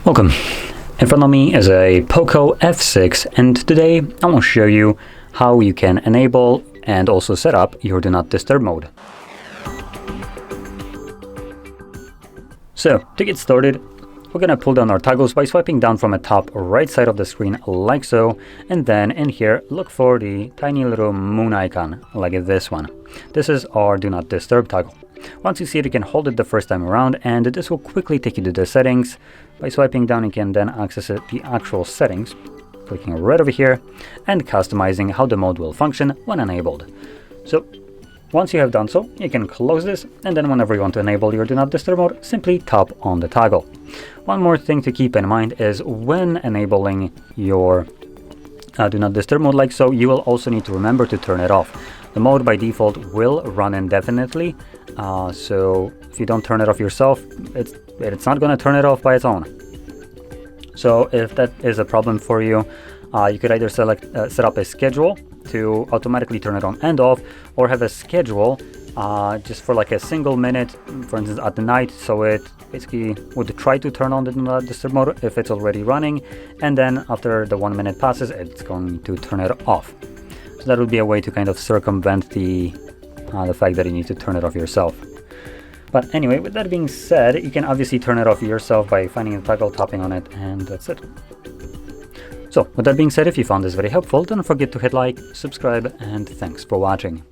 Welcome. In front of me is a POCO F6, and today I want to show you how you can enable and also set up your Do Not Disturb mode. So to get started, we're going to pull down our toggles by swiping down from the top right side of the screen like so, and then in here look for the tiny little moon icon like this one. This is our Do Not Disturb toggle. Once you see it, you can hold it the first time around, and this will quickly take you to the settings. By swiping down, you can then access the actual settings, clicking right over here and customizing how the mode will function when enabled. So once you have done so, you can close this, and then whenever you want to enable your Do Not Disturb mode, simply tap on the toggle. One more thing to keep in mind is when enabling your Do Not Disturb mode like so, you will also need to remember to turn it off. The mode by default will run indefinitely, so if you don't turn it off yourself, it's not going to turn it off by its own. So if that is a problem for you, you could either set up a schedule to automatically turn it on and off, or have a schedule just for like a single minute, for instance at the night, so it basically would try to turn on the Do Not Disturb mode if it's already running, and then after the 1 minute passes, it's going to turn it off. So that would be a way to kind of circumvent the fact that you need to turn it off yourself. But anyway, with that being said, you can obviously turn it off yourself by finding the toggle, tapping on it, and that's it. So with that being said, if you found this very helpful, don't forget to hit like, subscribe, and thanks for watching.